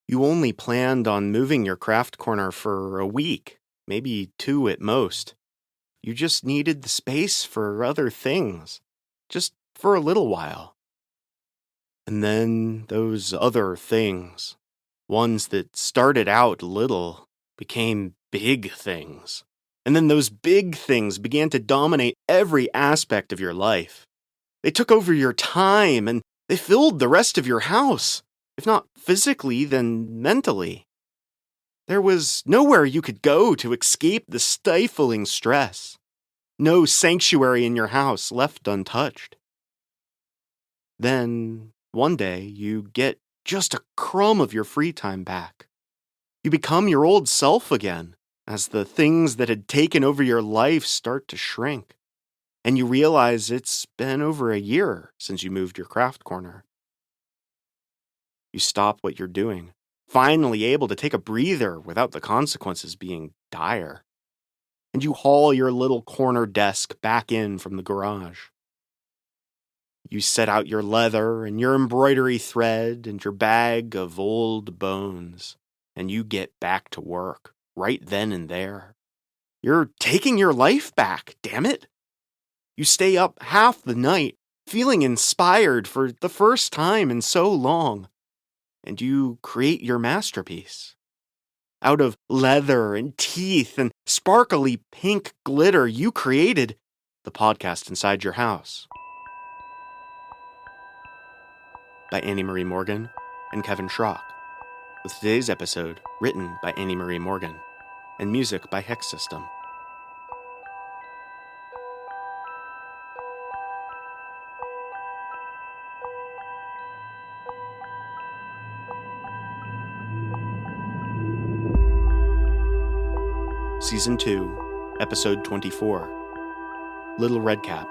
You only planned on moving your craft corner for a week, maybe 2 at most. You just needed the space for other things, just for a little while. And then those other things, ones that started out little, became big things. And then those big things began to dominate every aspect of your life. They took over your time and they filled the rest of your house, if not physically, then mentally. There was nowhere you could go to escape the stifling stress. No sanctuary in your house left untouched. Then, one day, you get just a crumb of your free time back. You become your old self again, as the things that had taken over your life start to shrink. And you realize it's been over a year since you moved your craft corner. You stop what you're doing, finally able to take a breather without the consequences being dire. And you haul your little corner desk back in from the garage. You set out your leather and your embroidery thread and your bag of old bones, and you get back to work right then and there. You're taking your life back, damn it! You stay up half the night, feeling inspired for the first time in so long, and you create your masterpiece. Out of leather and teeth and sparkly pink glitter, you created the podcast inside your house. By Annie Marie Morgan and Kevin Schrock, with today's episode written by Annie Marie Morgan and music by Hex System. Season 2, Episode 24, Little Redcap.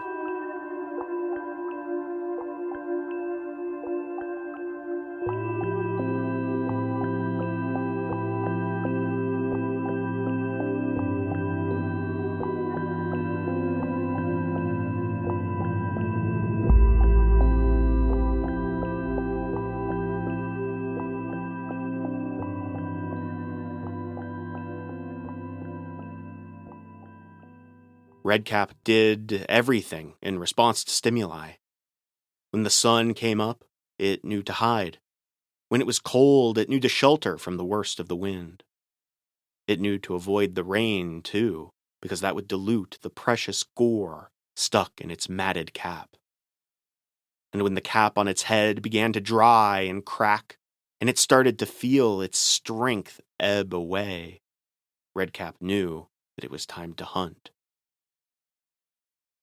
Redcap did everything in response to stimuli. When the sun came up, it knew to hide. When it was cold, it knew to shelter from the worst of the wind. It knew to avoid the rain, too, because that would dilute the precious gore stuck in its matted cap. And when the cap on its head began to dry and crack, and it started to feel its strength ebb away, Redcap knew that it was time to hunt.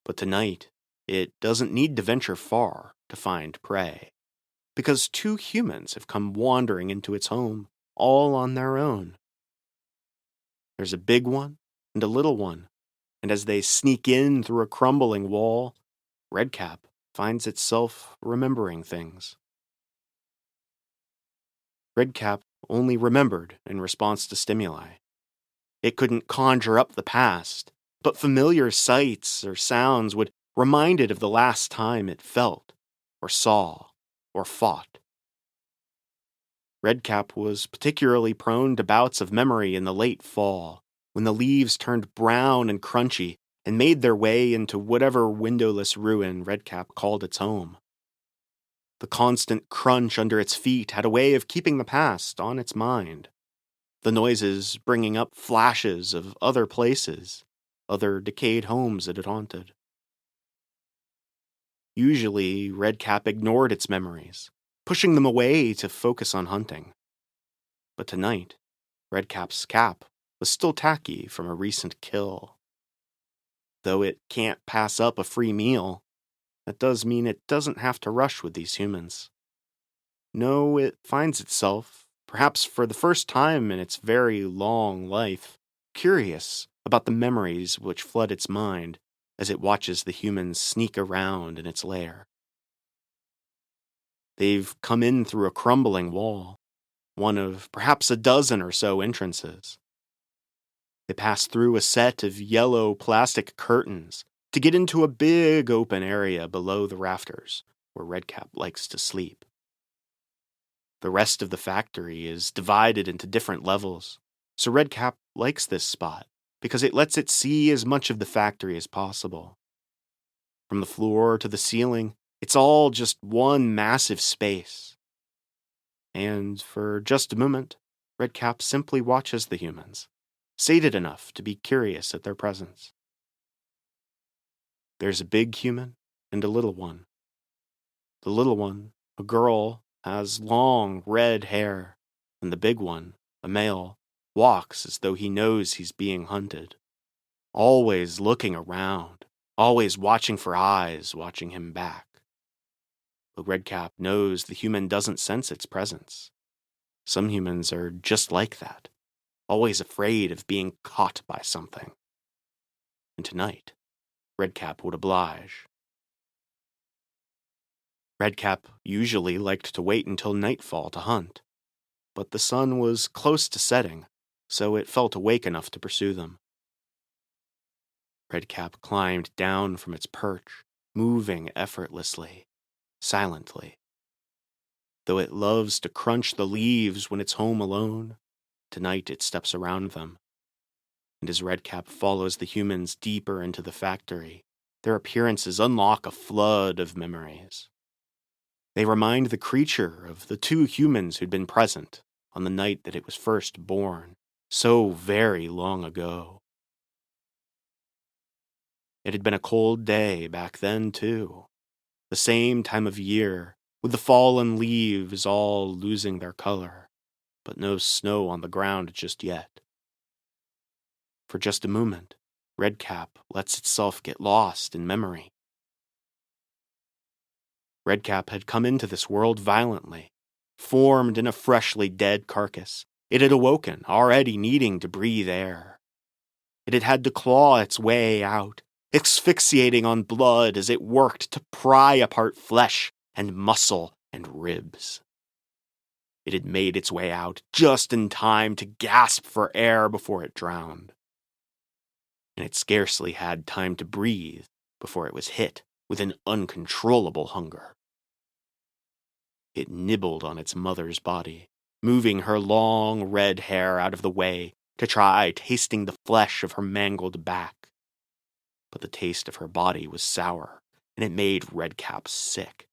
But tonight, it doesn't need to venture far to find prey, because 2 humans have come wandering into its home, all on their own. There's a big one and a little one, and as they sneak in through a crumbling wall, Redcap finds itself remembering things. Redcap only remembered in response to stimuli. It couldn't conjure up the past, but familiar sights or sounds would remind it of the last time it felt, or saw, or fought. Redcap was particularly prone to bouts of memory in the late fall, when the leaves turned brown and crunchy and made their way into whatever windowless ruin Redcap called its home. The constant crunch under its feet had a way of keeping the past on its mind, the noises bringing up flashes of other places, other decayed homes it had haunted. Usually, Redcap ignored its memories, pushing them away to focus on hunting. But tonight, Redcap's cap was still tacky from a recent kill. Though it can't pass up a free meal, that does mean it doesn't have to rush with these humans. No, it finds itself, perhaps for the first time in its very long life, curious about the memories which flood its mind as it watches the humans sneak around in its lair. They've come in through a crumbling wall, one of perhaps a dozen or so entrances. They pass through a set of yellow plastic curtains to get into a big open area below the rafters where Redcap likes to sleep. The rest of the factory is divided into different levels, so Redcap likes this spot because it lets it see as much of the factory as possible. From the floor to the ceiling, it's all just one massive space. And for just a moment, Redcap simply watches the humans, sated enough to be curious at their presence. There's a big human and a little one. The little one, a girl, has long red hair, and the big one, a male, walks as though he knows he's being hunted, always looking around, always watching for eyes watching him back. But Redcap knows the human doesn't sense its presence. Some humans are just like that, always afraid of being caught by something. And tonight, Redcap would oblige. Redcap usually liked to wait until nightfall to hunt, but the sun was close to setting, so it felt awake enough to pursue them. Redcap climbed down from its perch, moving effortlessly, silently. Though it loves to crunch the leaves when it's home alone, tonight it steps around them. And as Redcap follows the humans deeper into the factory, their appearances unlock a flood of memories. They remind the creature of the two humans who'd been present on the night that it was first born, so very long ago. It had been a cold day back then, too. The same time of year, with the fallen leaves all losing their color, but no snow on the ground just yet. For just a moment, Redcap lets itself get lost in memory. Redcap had come into this world violently, formed in a freshly dead carcass. It had awoken, already needing to breathe air. It had had to claw its way out, asphyxiating on blood as it worked to pry apart flesh and muscle and ribs. It had made its way out just in time to gasp for air before it drowned. And it scarcely had time to breathe before it was hit with an uncontrollable hunger. It nibbled on its mother's body, moving her long red hair out of the way to try tasting the flesh of her mangled back. But the taste of her body was sour, and it made Redcap sick.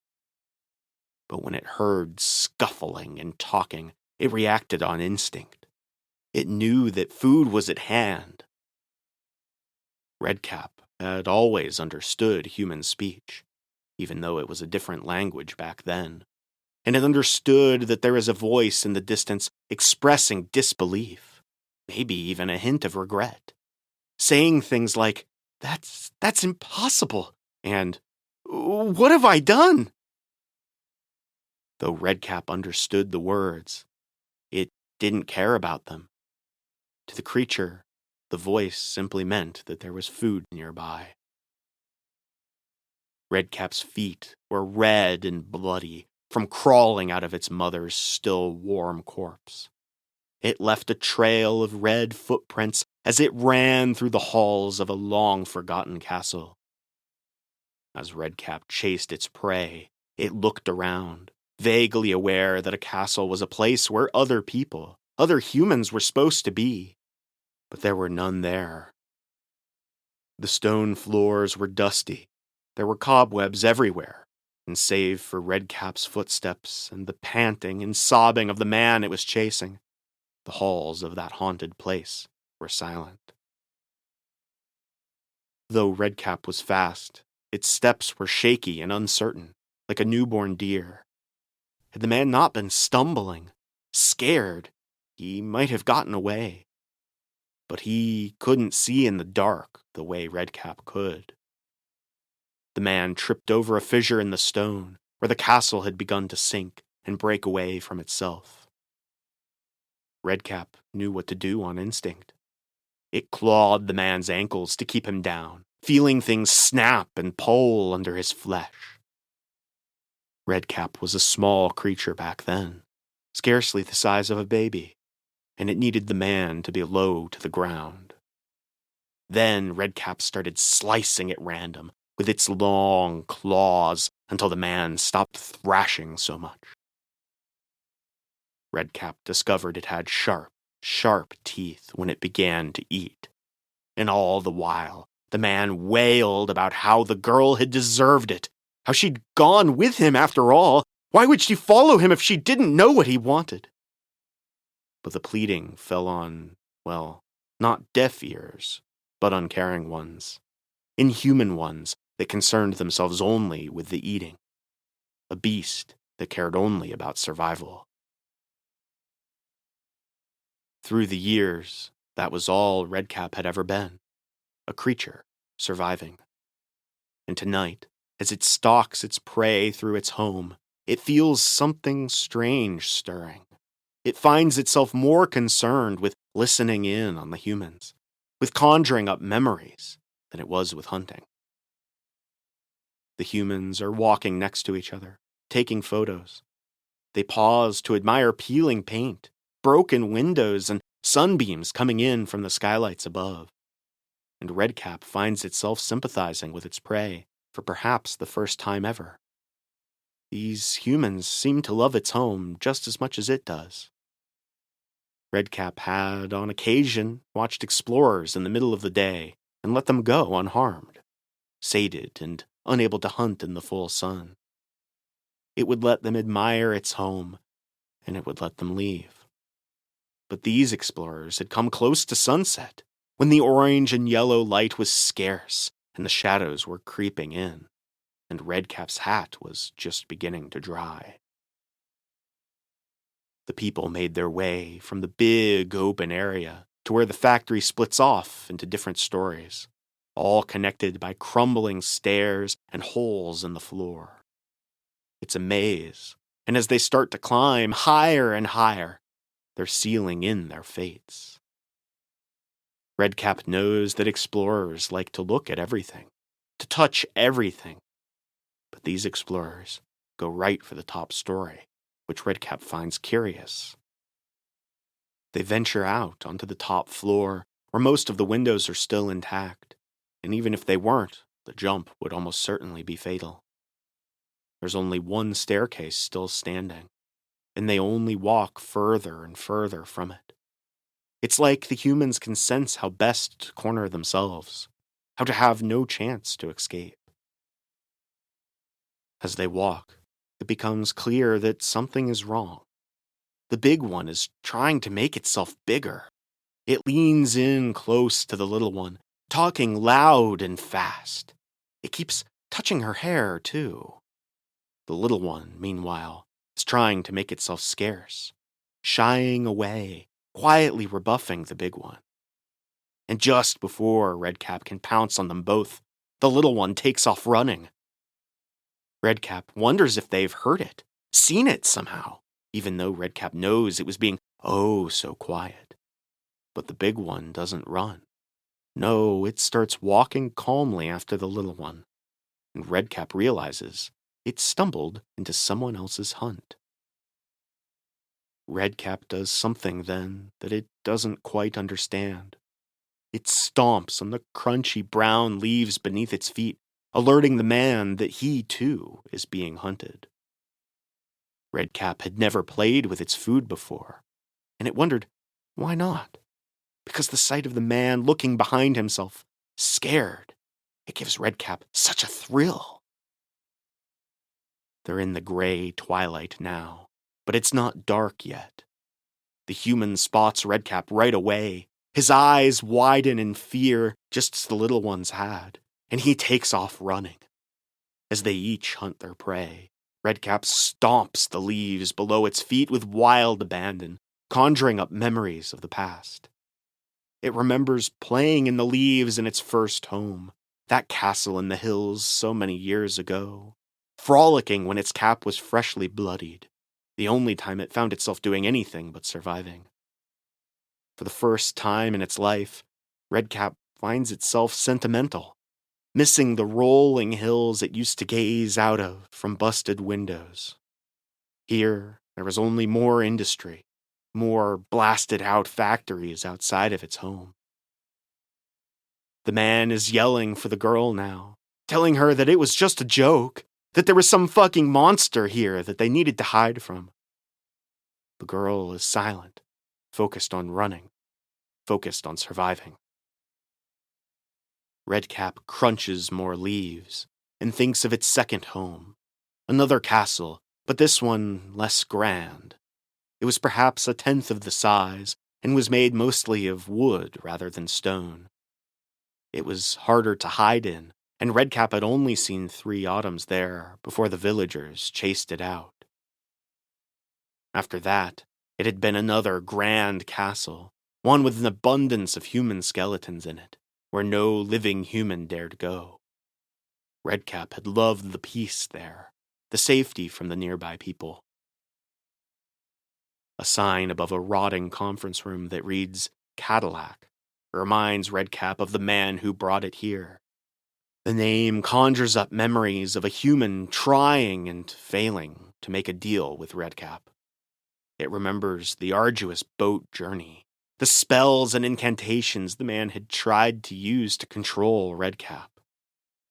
But when it heard scuffling and talking, it reacted on instinct. It knew that food was at hand. Redcap had always understood human speech, even though it was a different language back then, and it understood that there is a voice in the distance expressing disbelief, maybe even a hint of regret, saying things like, That's impossible, and what have I done? Though Redcap understood the words, it didn't care about them. To the creature, the voice simply meant that there was food nearby. Redcap's feet were red and bloody from crawling out of its mother's still warm corpse. It left a trail of red footprints as it ran through the halls of a long-forgotten castle. As Redcap chased its prey, it looked around, vaguely aware that a castle was a place where other people, other humans were supposed to be, but there were none there. The stone floors were dusty. There were cobwebs everywhere, and save for Redcap's footsteps and the panting and sobbing of the man it was chasing, the halls of that haunted place were silent. Though Redcap was fast, its steps were shaky and uncertain, like a newborn deer. Had the man not been stumbling, scared, he might have gotten away. But he couldn't see in the dark the way Redcap could. The man tripped over a fissure in the stone where the castle had begun to sink and break away from itself. Redcap knew what to do on instinct. It clawed the man's ankles to keep him down, feeling things snap and pull under his flesh. Redcap was a small creature back then, scarcely the size of a baby, and it needed the man to be low to the ground. Then Redcap started slicing at random with its long claws until the man stopped thrashing so much. Redcap discovered it had sharp, sharp teeth when it began to eat. And all the while, the man wailed about how the girl had deserved it, how she'd gone with him after all. Why would she follow him if she didn't know what he wanted? But the pleading fell on, well, not deaf ears, but uncaring ones, inhuman ones that concerned themselves only with the eating, a beast that cared only about survival. Through the years, that was all Redcap had ever been, a creature surviving. And tonight, as it stalks its prey through its home, it feels something strange stirring. It finds itself more concerned with listening in on the humans, with conjuring up memories, than it was with hunting. The humans are walking next to each other, taking photos. They pause to admire peeling paint, broken windows, and sunbeams coming in from the skylights above. And Redcap finds itself sympathizing with its prey for perhaps the first time ever. These humans seem to love its home just as much as it does. Redcap had, on occasion, watched explorers in the middle of the day and let them go unharmed, sated and unable to hunt in the full sun. It would let them admire its home, and it would let them leave. But these explorers had come close to sunset, when the orange and yellow light was scarce and the shadows were creeping in, and Redcap's hat was just beginning to dry. The people made their way from the big open area to where the factory splits off into different stories, all connected by crumbling stairs and holes in the floor. It's a maze, and as they start to climb higher and higher, they're sealing in their fates. Redcap knows that explorers like to look at everything, to touch everything, but these explorers go right for the top story, which Redcap finds curious. They venture out onto the top floor, where most of the windows are still intact, and even if they weren't, the jump would almost certainly be fatal. There's only one staircase still standing, and they only walk further and further from it. It's like the humans can sense how best to corner themselves, how to have no chance to escape. As they walk, it becomes clear that something is wrong. The big one is trying to make itself bigger. It leans in close to the little one, talking loud and fast. It keeps touching her hair, too. The little one, meanwhile, is trying to make itself scarce, shying away, quietly rebuffing the big one. And just before Redcap can pounce on them both, the little one takes off running. Redcap wonders if they've heard it, seen it somehow, even though Redcap knows it was being oh so quiet. But the big one doesn't run. No, it starts walking calmly after the little one, and Redcap realizes it stumbled into someone else's hunt. Redcap does something then that it doesn't quite understand. It stomps on the crunchy brown leaves beneath its feet, alerting the man that he, too, is being hunted. Redcap had never played with its food before, and it wondered, why not? Because the sight of the man looking behind himself, scared, it gives Redcap such a thrill. They're in the gray twilight now, but it's not dark yet. The human spots Redcap right away. His eyes widen in fear, just as the little ones had, and he takes off running. As they each hunt their prey, Redcap stomps the leaves below its feet with wild abandon, conjuring up memories of the past. It remembers playing in the leaves in its first home, that castle in the hills so many years ago, frolicking when its cap was freshly bloodied, the only time it found itself doing anything but surviving. For the first time in its life, Redcap finds itself sentimental, missing the rolling hills it used to gaze out of from busted windows. Here, there was only more industry, more blasted-out factories outside of its home. The man is yelling for the girl now, telling her that it was just a joke, that there was some fucking monster here that they needed to hide from. The girl is silent, focused on running, focused on surviving. Redcap crunches more leaves and thinks of its second home, another castle, but this one less grand. It was perhaps a tenth of the size and was made mostly of wood rather than stone. It was harder to hide in, and Redcap had only seen 3 autumns there before the villagers chased it out. After that, it had been another grand castle, one with an abundance of human skeletons in it, where no living human dared go. Redcap had loved the peace there, the safety from the nearby people. A sign above a rotting conference room that reads Cadillac reminds Redcap of the man who brought it here. The name conjures up memories of a human trying and failing to make a deal with Redcap. It remembers the arduous boat journey, the spells and incantations the man had tried to use to control Redcap.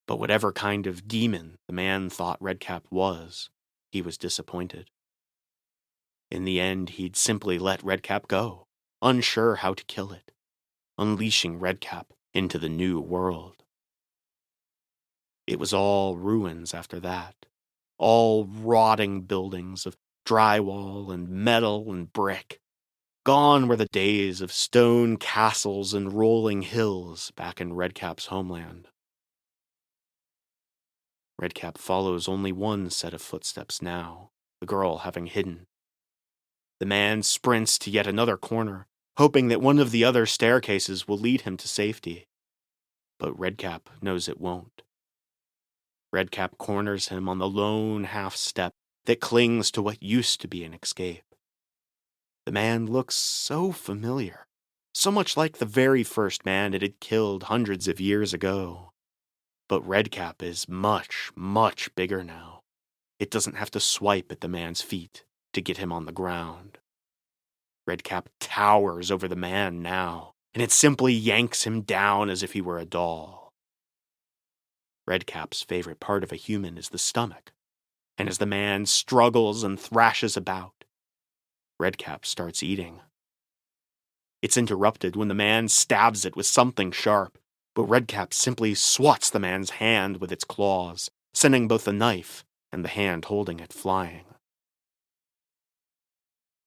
But whatever kind of demon the man thought Redcap was, he was disappointed. In the end, he'd simply let Redcap go, unsure how to kill it, unleashing Redcap into the new world. It was all ruins after that, all rotting buildings of drywall and metal and brick. Gone were the days of stone castles and rolling hills back in Redcap's homeland. Redcap follows only one set of footsteps now, the girl having hidden. The man sprints to yet another corner, hoping that one of the other staircases will lead him to safety. But Redcap knows it won't. Redcap corners him on the lone half-step that clings to what used to be an escape. The man looks so familiar, so much like the very first man it had killed hundreds of years ago. But Redcap is much, much bigger now. It doesn't have to swipe at the man's feet to get him on the ground. Redcap towers over the man now, and it simply yanks him down as if he were a doll. Redcap's favorite part of a human is the stomach, and as the man struggles and thrashes about, Redcap starts eating. It's interrupted when the man stabs it with something sharp, but Redcap simply swats the man's hand with its claws, sending both the knife and the hand holding it flying.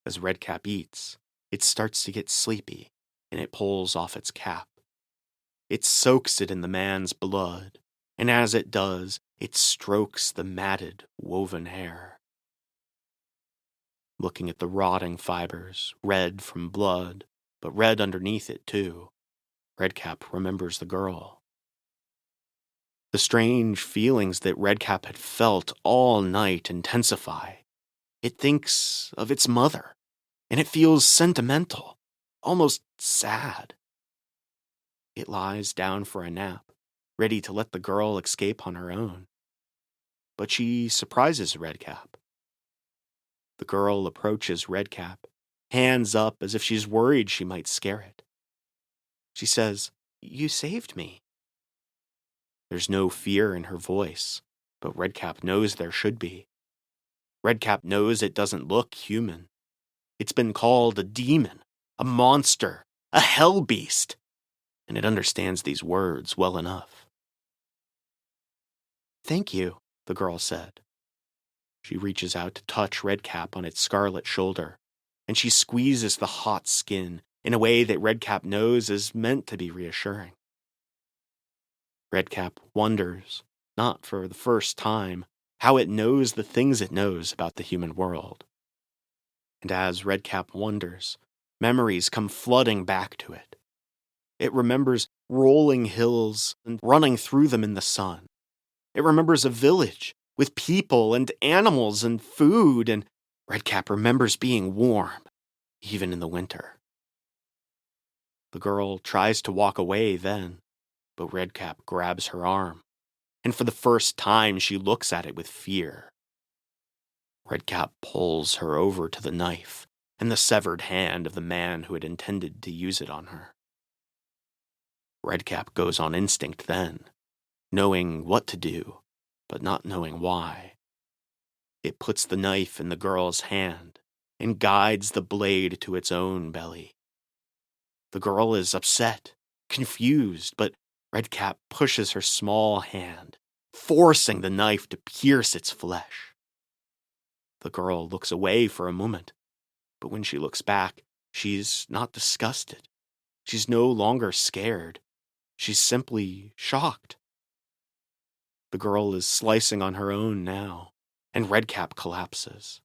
As Redcap eats, it starts to get sleepy, and it pulls off its cap. It soaks it in the man's blood, and as it does, it strokes the matted, woven hair. Looking at the rotting fibers, red from blood, but red underneath it too, Redcap remembers the girl. The strange feelings that Redcap had felt all night intensify. It thinks of its mother, and it feels sentimental, almost sad. It lies down for a nap, ready to let the girl escape on her own. But she surprises Redcap. The girl approaches Redcap, hands up as if she's worried she might scare it. She says, "You saved me." There's no fear in her voice, but Redcap knows there should be. Redcap knows it doesn't look human. It's been called a demon, a monster, a hell beast, and it understands these words well enough. "Thank you," the girl said. She reaches out to touch Redcap on its scarlet shoulder, and she squeezes the hot skin in a way that Redcap knows is meant to be reassuring. Redcap wonders, not for the first time, how it knows the things it knows about the human world. And as Redcap wonders, memories come flooding back to it. It remembers rolling hills and running through them in the sun. It remembers a village with people and animals and food, and Redcap remembers being warm, even in the winter. The girl tries to walk away then, but Redcap grabs her arm, and for the first time she looks at it with fear. Redcap pulls her over to the knife and the severed hand of the man who had intended to use it on her. Redcap goes on instinct then, knowing what to do, but not knowing why. It puts the knife in the girl's hand and guides the blade to its own belly. The girl is upset, confused, but Redcap pushes her small hand, forcing the knife to pierce its flesh. The girl looks away for a moment, but when she looks back, she's not disgusted. She's no longer scared. She's simply shocked. The girl is slicing on her own now, and Redcap collapses.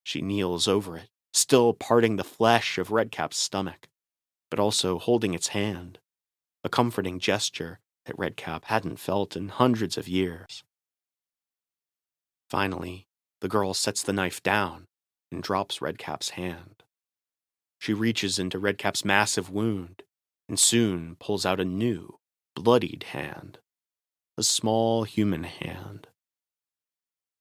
She kneels over it, still parting the flesh of Redcap's stomach, but also holding its hand, a comforting gesture that Redcap hadn't felt in hundreds of years. Finally, the girl sets the knife down and drops Redcap's hand. She reaches into Redcap's massive wound and soon pulls out a new, bloodied hand, a small human hand.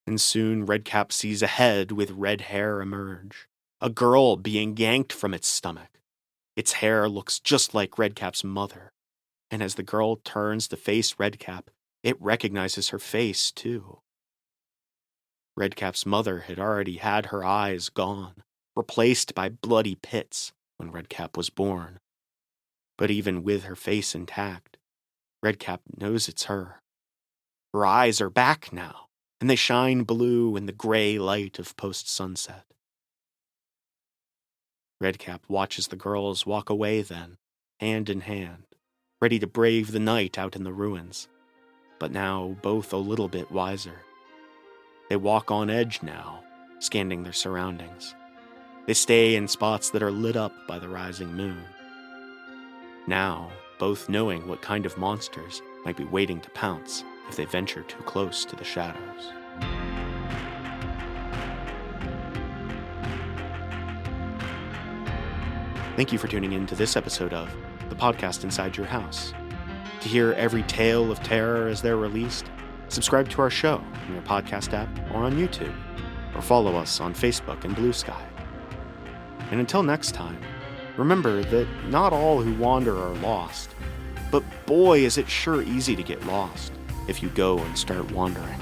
And soon Redcap sees a head with red hair emerge, a girl being yanked from its stomach. Its hair looks just like Redcap's mother, and as the girl turns to face Redcap, it recognizes her face too. Redcap's mother had already had her eyes gone, replaced by bloody pits when Redcap was born. But even with her face intact, Redcap knows it's her. Her eyes are back now, and they shine blue in the gray light of post-sunset. Redcap watches the girls walk away then, hand in hand, ready to brave the night out in the ruins, but now both a little bit wiser. They walk on edge now, scanning their surroundings. They stay in spots that are lit up by the rising moon. Now, both knowing what kind of monsters might be waiting to pounce if they venture too close to the shadows. Thank you for tuning in to this episode of The Podcast Inside Your House. To hear every tale of terror as they're released, subscribe to our show in your podcast app or on YouTube, or follow us on Facebook and Blue Sky. And until next time, remember that not all who wander are lost, but boy is it sure easy to get lost if you go and start wandering.